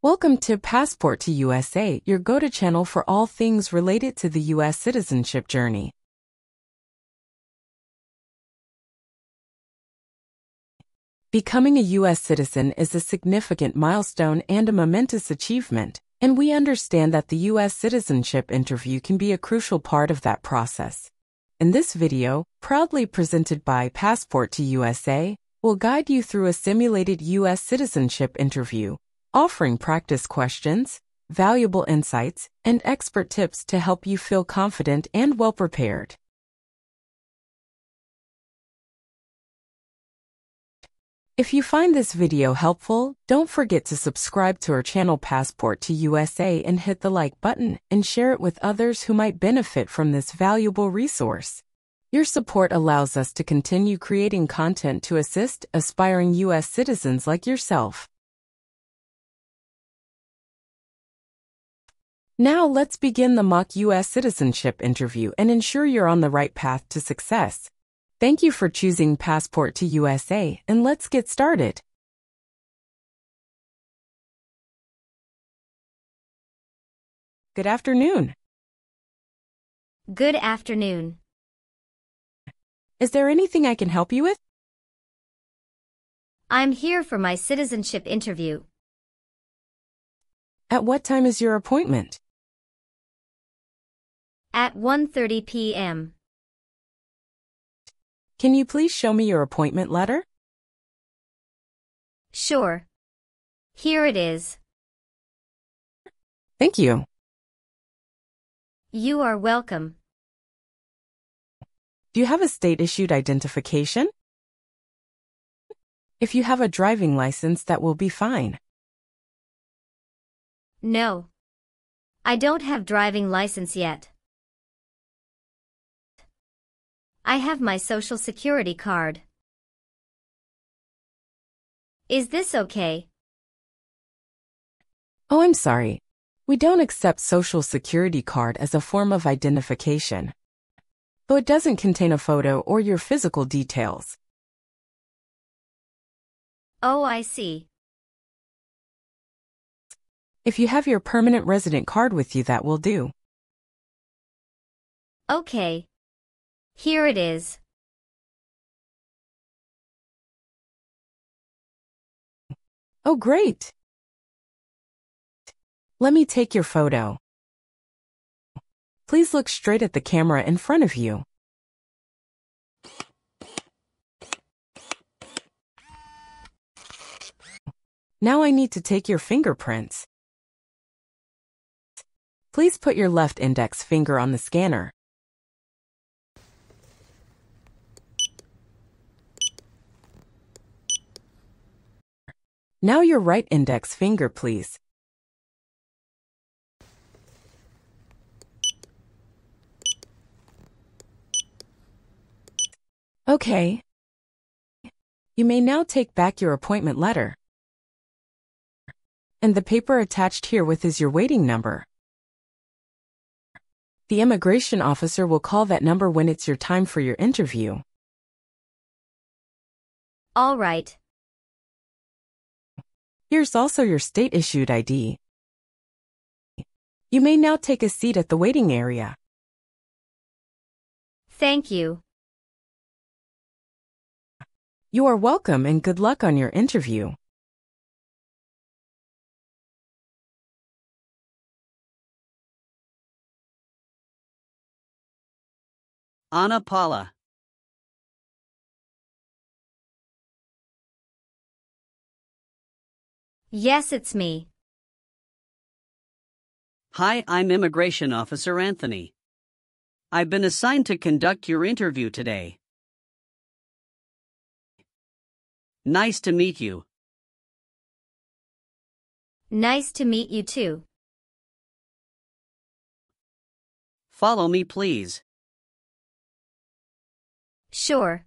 Welcome to Passport to USA, your go-to channel for all things related to the U.S. citizenship journey. Becoming a U.S. citizen is a significant milestone and a momentous achievement, and we understand that the U.S. Citizenship Interview can be a crucial part of that process. In this video, proudly presented by Passport to USA, we'll guide you through a simulated U.S. citizenship interview, offering practice questions, valuable insights, and expert tips to help you feel confident and well-prepared. If you find this video helpful, don't forget to subscribe to our channel Passport to USA and hit the like button and share it with others who might benefit from this valuable resource. Your support allows us to continue creating content to assist aspiring U.S. citizens like yourself. Now let's begin the mock U.S. citizenship interview and ensure you're on the right path to success. Thank you for choosing Passport to USA, and let's get started. Good afternoon. Good afternoon. Is there anything I can help you with? I'm here for my citizenship interview. At what time is your appointment? At 1:30 p.m. Can you please show me your appointment letter? Sure. Here it is. Thank you. You are welcome. Do you have a state-issued identification? If you have a driving license, that will be fine. No. I don't have driving license yet. I have my social security card. Is this okay? Oh, I'm sorry. We don't accept social security card as a form of identification, though it doesn't contain a photo or your physical details. Oh, I see. If you have your permanent resident card with you, that will do. Okay. Here it is. Oh, great. Let me take your photo. Please look straight at the camera in front of you. Now I need to take your fingerprints. Please put your left index finger on the scanner. Now your right index finger, please. Okay. You may now take back your appointment letter. And the paper attached herewith is your waiting number. The immigration officer will call that number when it's your time for your interview. All right. Here's also your state-issued ID. You may now take a seat at the waiting area. Thank you. You are welcome and good luck on your interview. Ana Paula. Yes, it's me. Hi, I'm Immigration Officer Anthony. I've been assigned to conduct your interview today. Nice to meet you. Nice to meet you too. Follow me, please. Sure.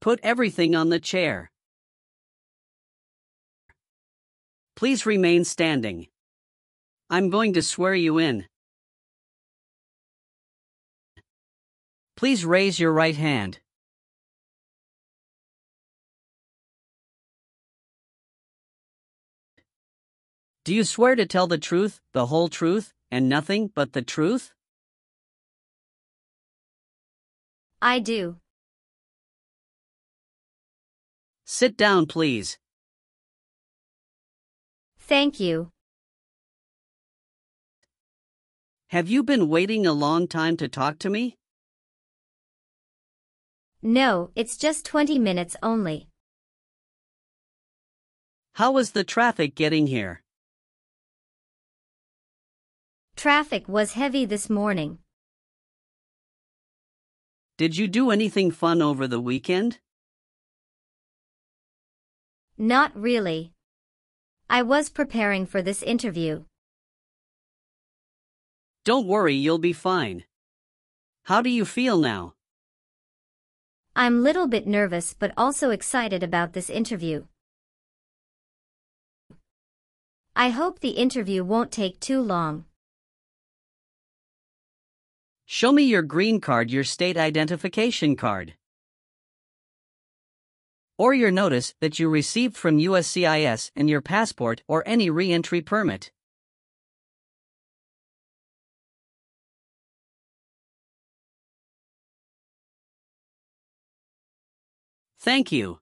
Put everything on the chair. Please remain standing. I'm going to swear you in. Please raise your right hand. Do you swear to tell the truth, the whole truth, and nothing but the truth? I do. Sit down, please. Thank you. Have you been waiting a long time to talk to me? No, it's just 20 minutes only. How was the traffic getting here? Traffic was heavy this morning. Did you do anything fun over the weekend? Not really. I was preparing for this interview. Don't worry, you'll be fine. How do you feel now? I'm a little bit nervous but also excited about this interview. I hope the interview won't take too long. Show me your green card, your state identification card. Or your notice that you received from USCIS and your passport or any re-entry permit. Thank you.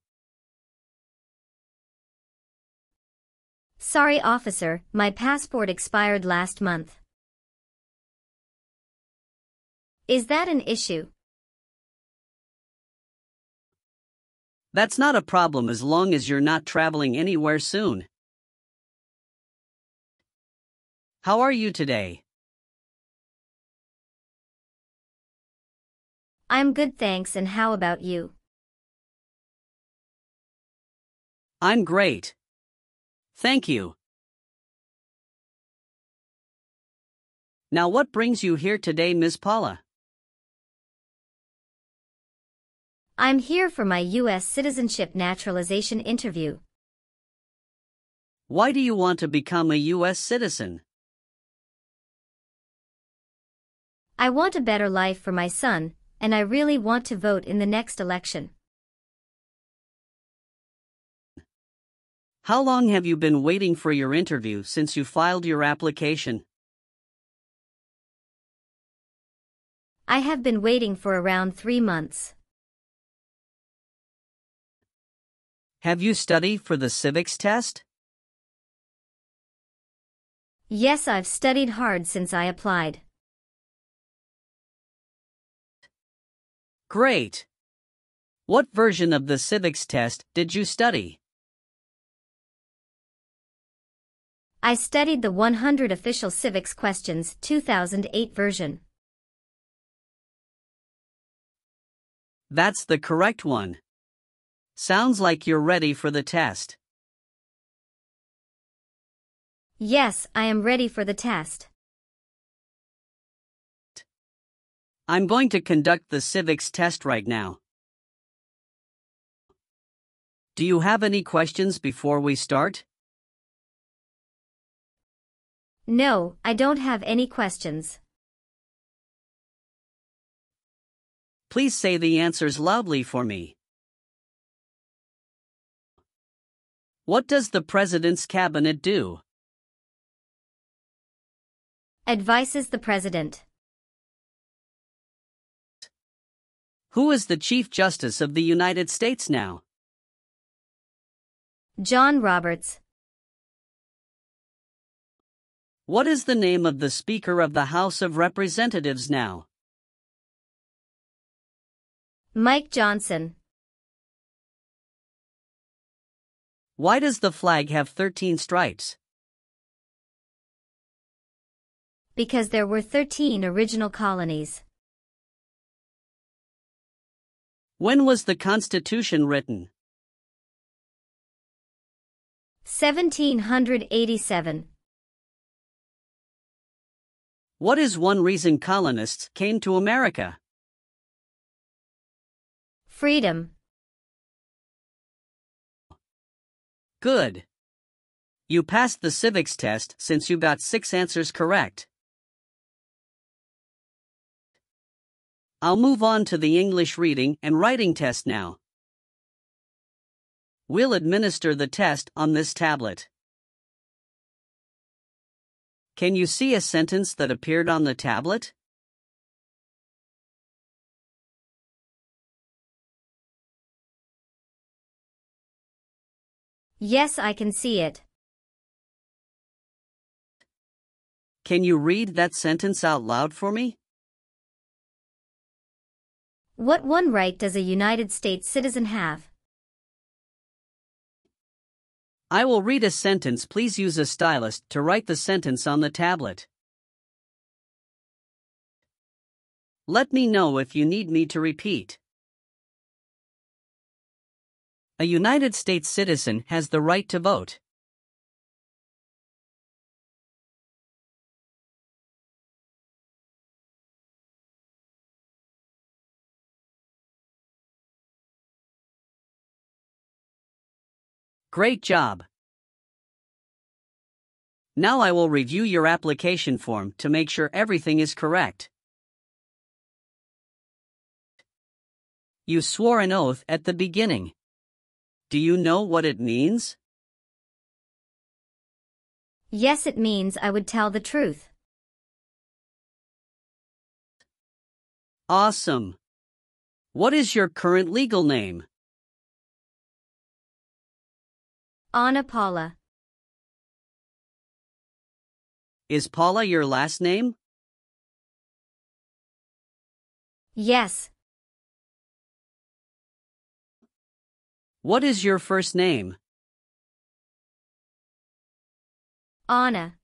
Sorry, officer, my passport expired last month. Is that an issue? That's not a problem as long as you're not traveling anywhere soon. How are you today? I'm good, thanks, and how about you? I'm great. Thank you. Now what brings you here today, Miss Paula? I'm here for my US Citizenship Naturalization interview. Why do you want to become a US citizen? I want a better life for my son, and I really want to vote in the next election. How long have you been waiting for your interview since you filed your application? I have been waiting for around 3 months. Have you studied for the civics test? Yes, I've studied hard since I applied. Great! What version of the civics test did you study? I studied the 100 Official Civics Questions 2008 version. That's the correct one. Sounds like you're ready for the test. Yes, I am ready for the test. I'm going to conduct the civics test right now. Do you have any questions before we start? No, I don't have any questions. Please say the answers loudly for me. What does the President's Cabinet do? Advises the President. Who is the Chief Justice of the United States now? John Roberts. What is the name of the Speaker of the House of Representatives now? Mike Johnson. Why does the flag have 13 stripes? Because there were 13 original colonies. When was the Constitution written? 1787. What is one reason colonists came to America? Freedom. Good. You passed the civics test since you got 6 answers correct. I'll move on to the English reading and writing test now. We'll administer the test on this tablet. Can you see a sentence that appeared on the tablet? Yes, I can see it. Can you read that sentence out loud for me? What one right does a United States citizen have? I will read a sentence. Please use a stylus to write the sentence on the tablet. Let me know if you need me to repeat. A United States citizen has the right to vote. Great job! Now I will review your application form to make sure everything is correct. You swore an oath at the beginning. Do you know what it means? Yes, it means I would tell the truth. Awesome! What is your current legal name? Anna Paula. Is Paula your last name? Yes. What is your first name? Anna.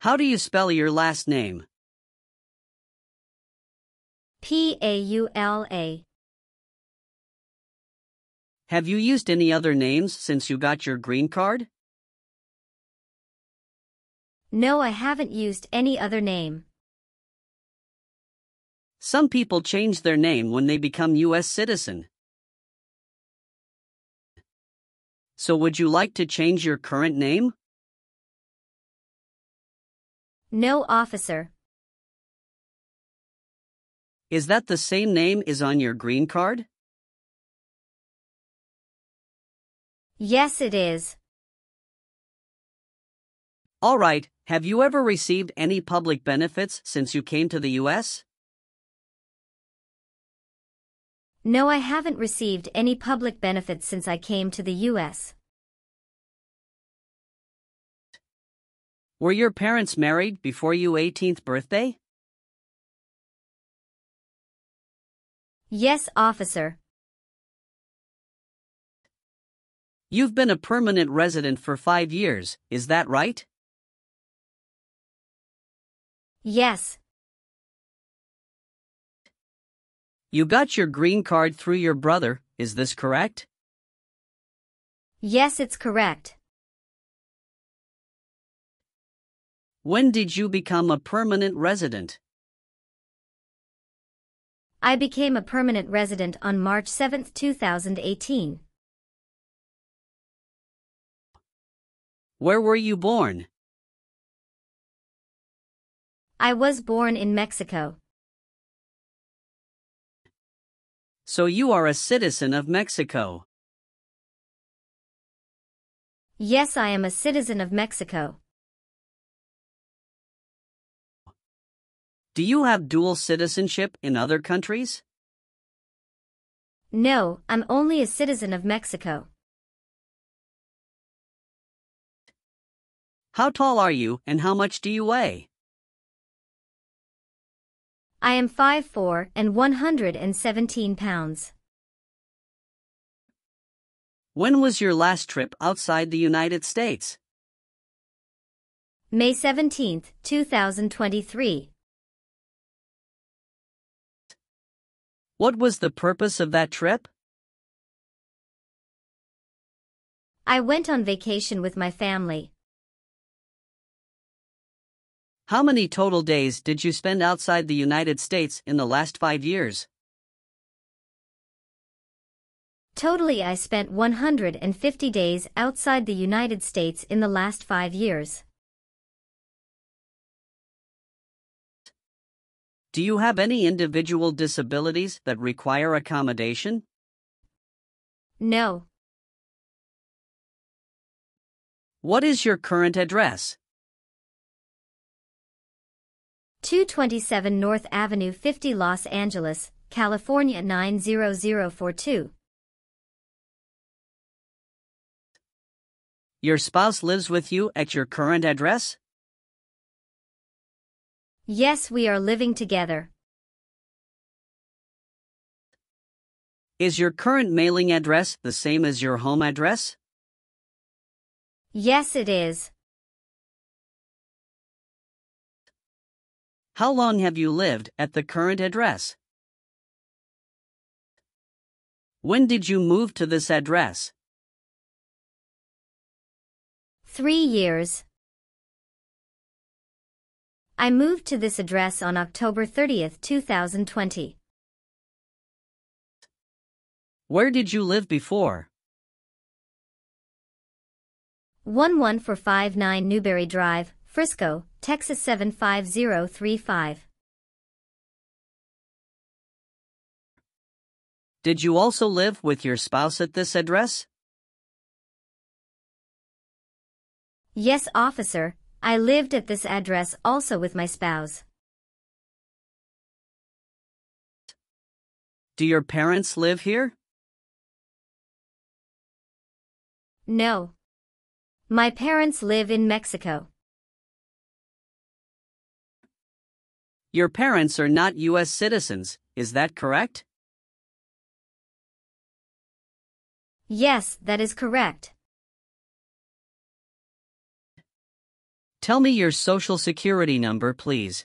How do you spell your last name? Paula. Have you used any other names since you got your green card? No, I haven't used any other name. Some people change their name when they become US citizen. So would you like to change your current name? No, officer. Is that the same name is on your green card? Yes, it is. All right, have you ever received any public benefits since you came to the US? No, I haven't received any public benefits since I came to the US. Were your parents married before your 18th birthday? Yes, officer. You've been a permanent resident for 5 years, is that right? Yes. You got your green card through your brother, is this correct? Yes, it's correct. When did you become a permanent resident? I became a permanent resident on March 7, 2018. Where were you born? I was born in Mexico. So you are a citizen of Mexico. Yes, I am a citizen of Mexico. Do you have dual citizenship in other countries? No, I'm only a citizen of Mexico. How tall are you and how much do you weigh? I am 5'4" and 117 pounds. When was your last trip outside the United States? May 17, 2023. What was the purpose of that trip? I went on vacation with my family. How many total days did you spend outside the United States in the last 5 years? Totally, I spent 150 days outside the United States in the last 5 years. Do you have any individual disabilities that require accommodation? No. What is your current address? 227 North Avenue 50 Los Angeles, California 90042. Your spouse lives with you at your current address? Yes, we are living together. Is your current mailing address the same as your home address? Yes, it is. How long have you lived at the current address? When did you move to this address? 3 years. I moved to this address on October 30th, 2020. Where did you live before? 11459 Newberry Drive, Frisco, Texas 75035. Did you also live with your spouse at this address? Yes, officer, I lived at this address also with my spouse. Do your parents live here? No. My parents live in Mexico. Your parents are not US citizens, is that correct? Yes, that is correct. Tell me your social security number, please.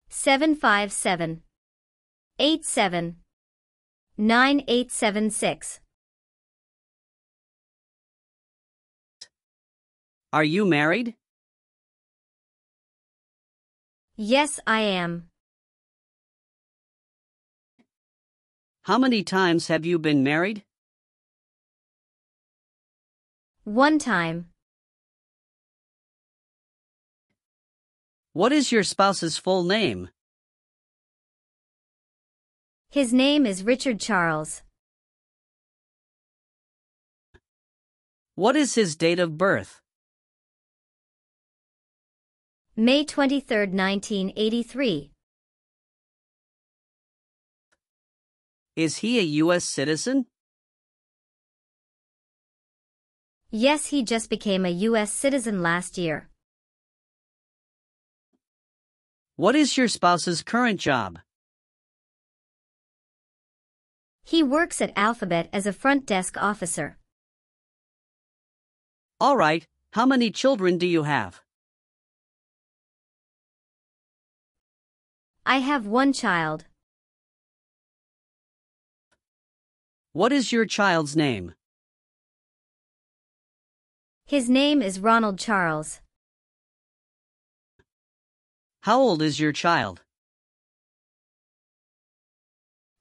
757-87-9876. Are you married? Yes, I am. How many times have you been married? 1 time. What is your spouse's full name? His name is Richard Charles. What is his date of birth? May 23, 1983. Is he a US citizen? Yes, he just became a US citizen last year. What is your spouse's current job? He works at Alphabet as a front desk officer. All right, how many children do you have? I have 1 child. What is your child's name? His name is Ronald Charles. How old is your child?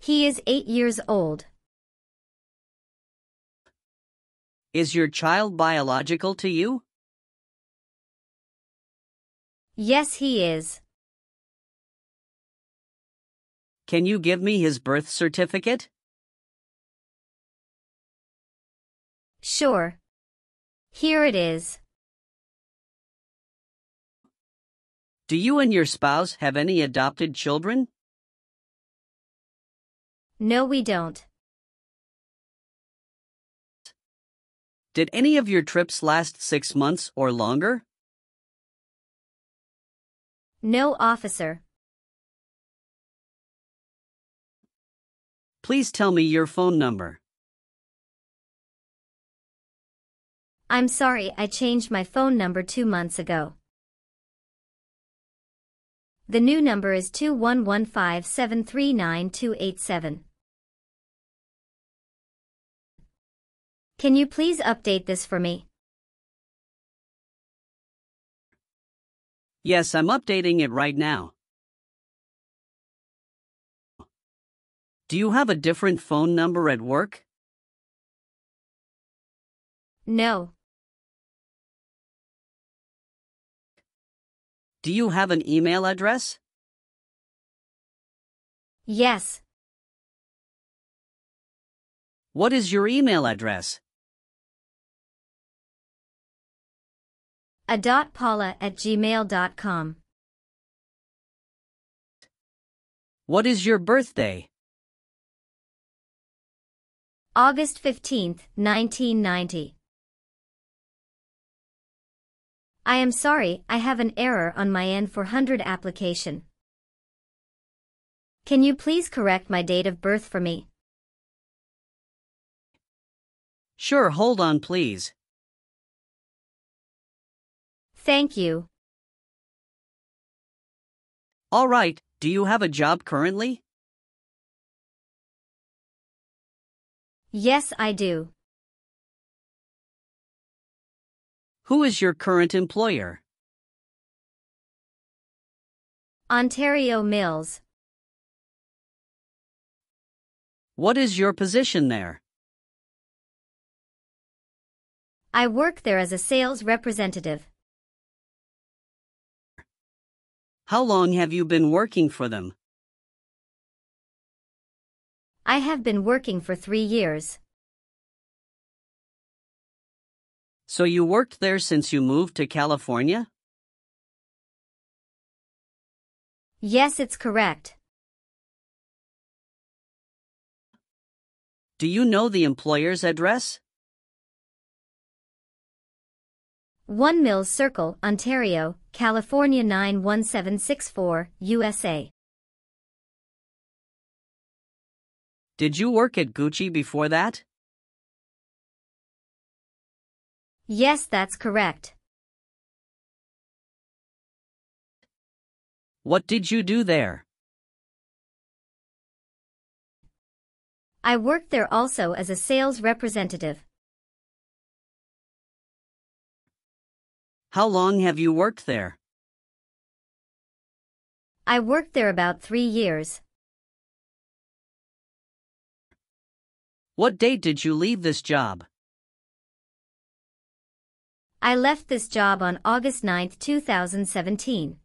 He is 8 years old. Is your child biological to you? Yes, he is. Can you give me his birth certificate? Sure. Here it is. Do you and your spouse have any adopted children? No, we don't. Did any of your trips last 6 months or longer? No, officer. Please tell me your phone number. I'm sorry, I changed my phone number 2 months ago. The new number is 2115739287. Can you please update this for me? Yes, I'm updating it right now. Do you have a different phone number at work? No. Do you have an email address? Yes. What is your email address? a.paula@gmail.com. What is your birthday? August 15, 1990. I am sorry, I have an error on my N400 application. Can you please correct my date of birth for me? Sure, hold on please. Thank you. All right, do you have a job currently? Yes, I do. Who is your current employer? Ontario Mills. What is your position there? I work there as a sales representative. How long have you been working for them? I have been working for 3 years. So you worked there since you moved to California? Yes, it's correct. Do you know the employer's address? 1 Mills Circle, Ontario, California 91764, USA. Did you work at Gucci before that? Yes, that's correct. What did you do there? I worked there also as a sales representative. How long have you worked there? I worked there about 3 years. What date did you leave this job? I left this job on August 9, 2017.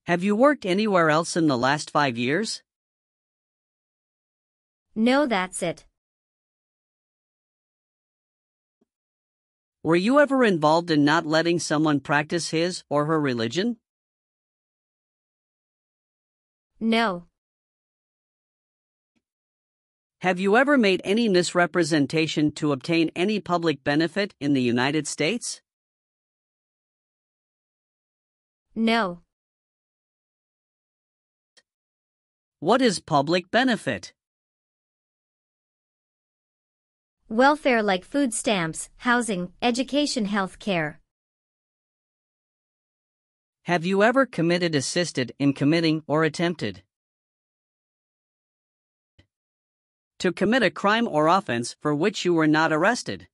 Have you worked anywhere else in the last 5 years? No, that's it. Were you ever involved in not letting someone practice his or her religion? No. Have you ever made any misrepresentation to obtain any public benefit in the United States? No. What is public benefit? Welfare like food stamps, housing, education, health care. Have you ever committed, assisted in committing, or attempted to commit a crime or offense for which you were not arrested?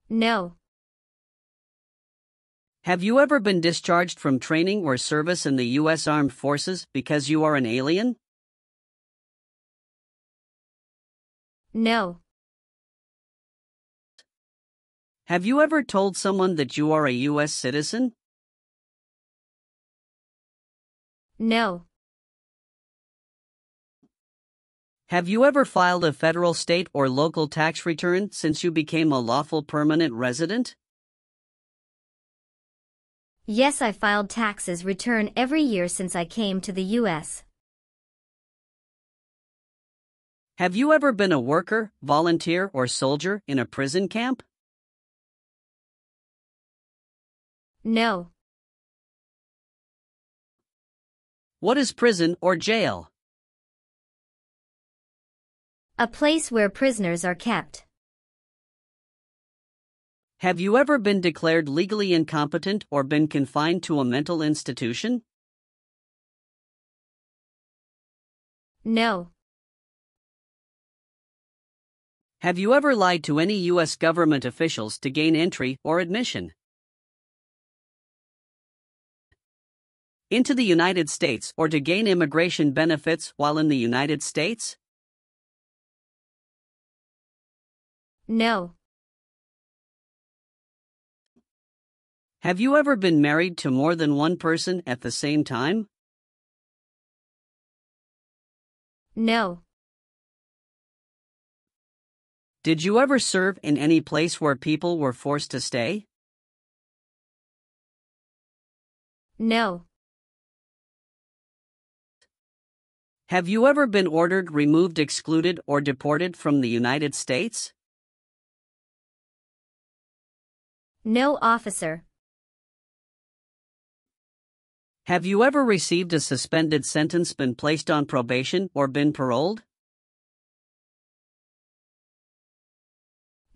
No. Have you ever been discharged from training or service in the U.S. Armed Forces because you are an alien? No. Have you ever told someone that you are a U.S. citizen? No. Have you ever filed a federal, state, or local tax return since you became a lawful permanent resident? Yes, I filed taxes return every year since I came to the U.S. Have you ever been a worker, volunteer, or soldier in a prison camp? No. What is prison or jail? A place where prisoners are kept. Have you ever been declared legally incompetent or been confined to a mental institution? No. Have you ever lied to any U.S. government officials to gain entry or admission into the United States or to gain immigration benefits while in the United States? No. Have you ever been married to more than one person at the same time? No. Did you ever serve in any place where people were forced to stay? No. Have you ever been ordered, removed, excluded, or deported from the United States? No, officer. Have you ever received a suspended sentence, been placed on probation, or been paroled?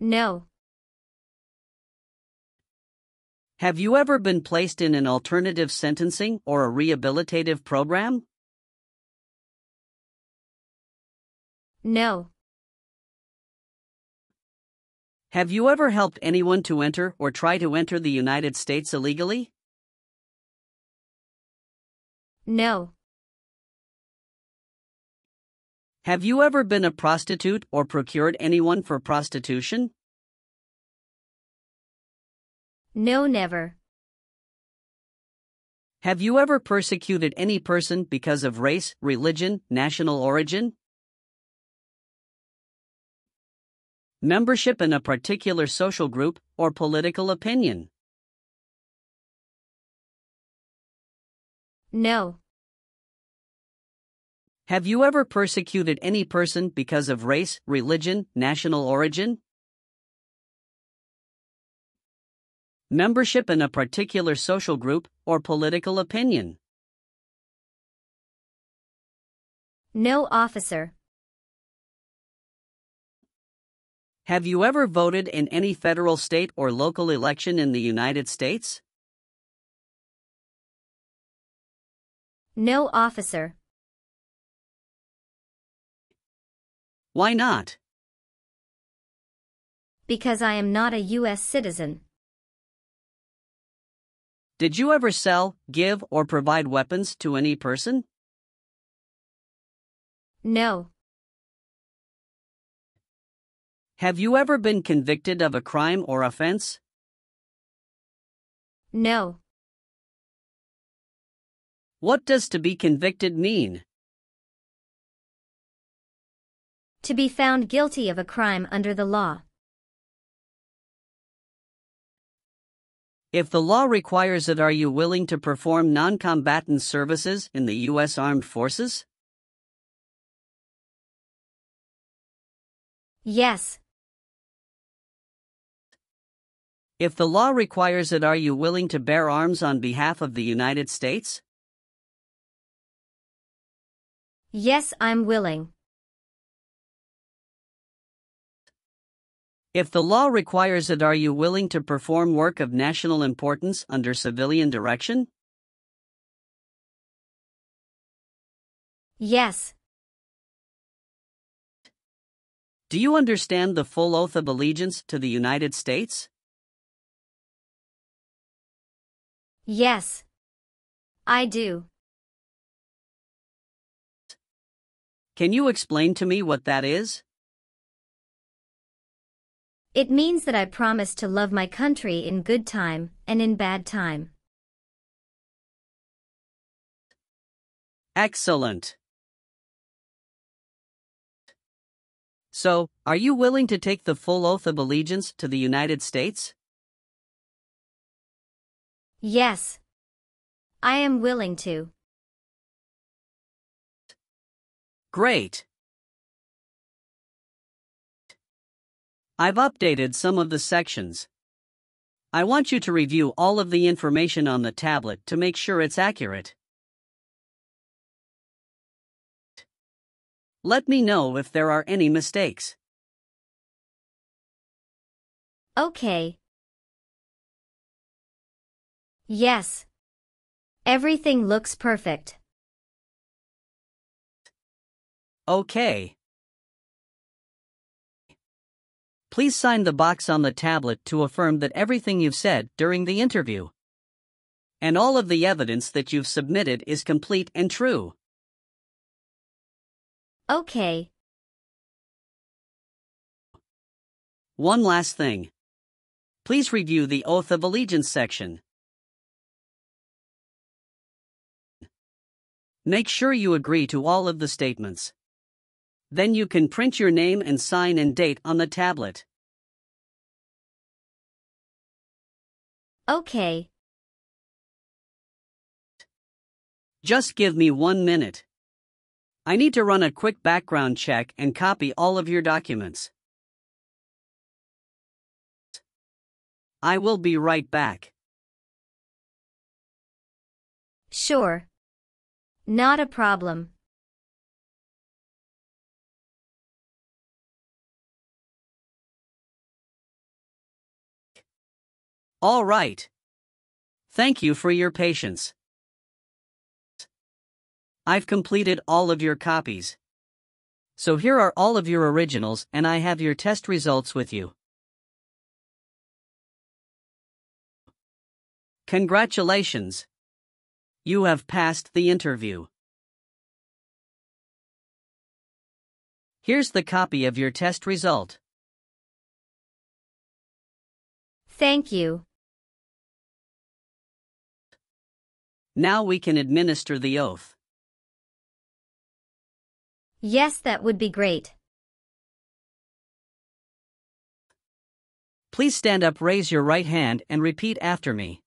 No. Have you ever been placed in an alternative sentencing or a rehabilitative program? No. Have you ever helped anyone to enter or try to enter the United States illegally? No. Have you ever been a prostitute or procured anyone for prostitution? No, never. Have you ever persecuted any person because of race, religion, national origin? Membership in a particular social group or political opinion? No. Have you ever persecuted any person because of race, religion, national origin? Membership in a particular social group or political opinion? No, officer. Have you ever voted in any federal, state, or local election in the United States? No, officer. Why not? Because I am not a US citizen. Did you ever sell, give, or provide weapons to any person? No. Have you ever been convicted of a crime or offense? No. What does to be convicted mean? To be found guilty of a crime under the law. If the law requires it, are you willing to perform non-combatant services in the U.S. Armed Forces? Yes. If the law requires it, are you willing to bear arms on behalf of the United States? Yes, I'm willing. If the law requires it, are you willing to perform work of national importance under civilian direction? Yes. Do you understand the full oath of allegiance to the United States? Yes. I do. Can you explain to me what that is? It means that I promise to love my country in good time and in bad time. Excellent. So, are you willing to take the full oath of allegiance to the United States? Yes. I am willing to. Great. I've updated some of the sections. I want you to review all of the information on the tablet to make sure it's accurate. Let me know if there are any mistakes. Okay. Yes. Everything looks perfect. Okay. Please sign the box on the tablet to affirm that everything you've said during the interview and all of the evidence that you've submitted is complete and true. Okay. One last thing. Please review the Oath of Allegiance section. Make sure you agree to all of the statements. Then you can print your name and sign and date on the tablet. Okay. Just give me 1 minute. I need to run a quick background check and copy all of your documents. I will be right back. Sure. Not a problem. All right. Thank you for your patience. I've completed all of your copies. So here are all of your originals, and I have your test results with you. Congratulations! You have passed the interview. Here's the copy of your test result. Thank you. Now we can administer the oath. Yes, that would be great. Please stand up, raise your right hand, and repeat after me.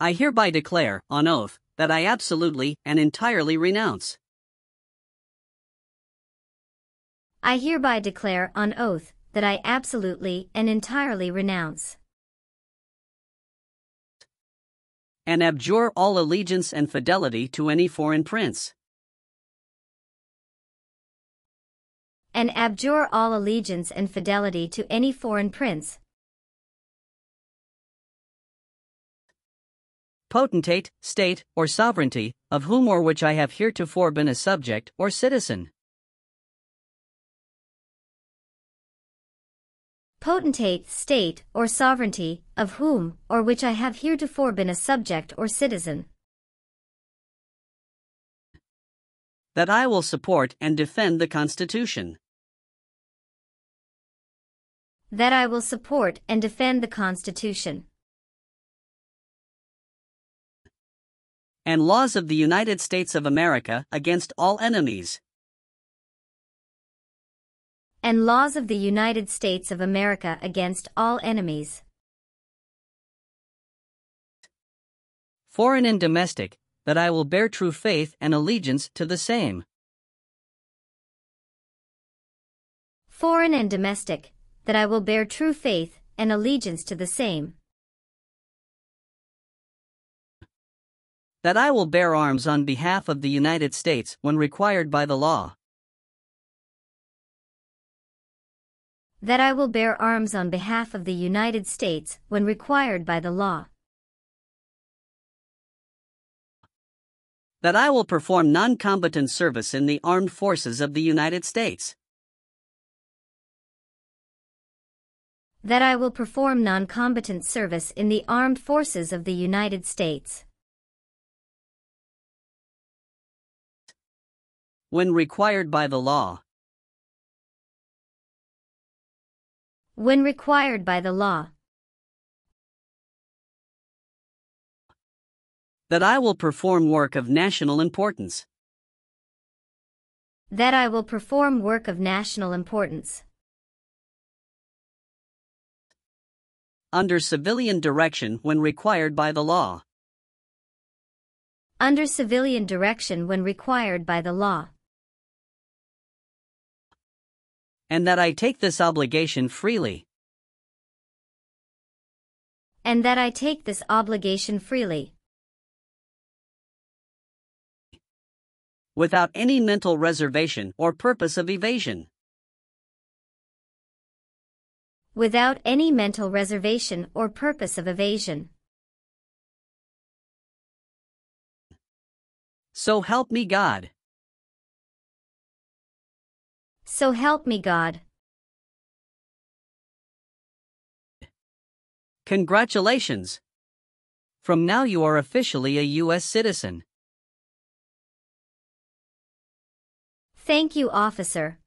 I hereby declare, on oath, that I absolutely and entirely renounce. I hereby declare on oath that I absolutely and entirely renounce And abjure all allegiance and fidelity to any foreign prince. and abjure all allegiance and fidelity to any foreign prince, potentate, state, or sovereignty, of whom or which I have heretofore been a subject or citizen. potentate, state, or sovereignty, of whom or which I have heretofore been a subject or citizen, That I will support and defend the Constitution. that I will support and defend the Constitution And laws of the United States of America against all enemies. and laws of the United States of America against all enemies, Foreign and domestic, that I will bear true faith and allegiance to the same. foreign and domestic, that I will bear true faith and allegiance to the same, That I will bear arms on behalf of the United States when required by the law. that I will bear arms on behalf of the United States when required by the law, That I will perform non-combatant service in the armed forces of the United States. that I will perform non-combatant service in the armed forces of the United States, When required by the law. when required by the law, That I will perform work of national importance. that I will perform work of national importance, Under civilian direction when required by the law. under civilian direction when required by the law, And that I take this obligation freely. and that I take this obligation freely, Without any mental reservation or purpose of evasion. without any mental reservation or purpose of evasion. So help me God. So help me God. Congratulations! From now you are officially a US citizen. Thank you, officer.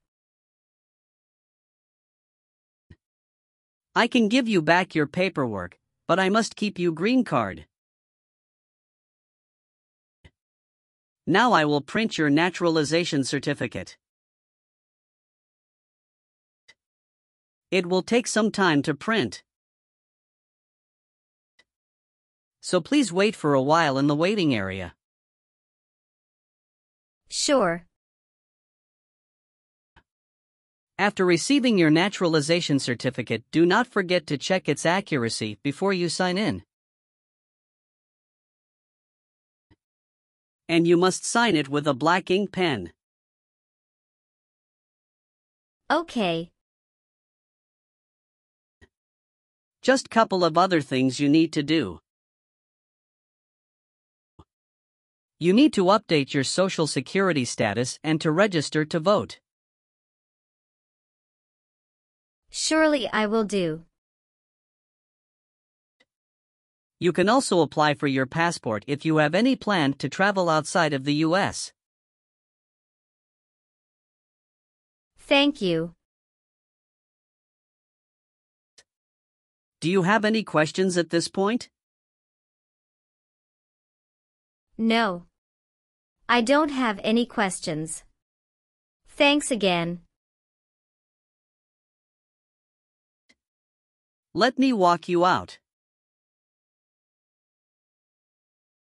I can give you back your paperwork, but I must keep you green card. Now I will print your naturalization certificate. It will take some time to print, so please wait for a while in the waiting area. Sure. After receiving your naturalization certificate, do not forget to check its accuracy before you sign in. And you must sign it with a black ink pen. Okay. Just couple of other things you need to do. You need to update your Social Security status and to register to vote. Surely I will do. You can also apply for your passport if you have any plan to travel outside of the US. Thank you. Do you have any questions at this point? No. I don't have any questions. Thanks again. Let me walk you out.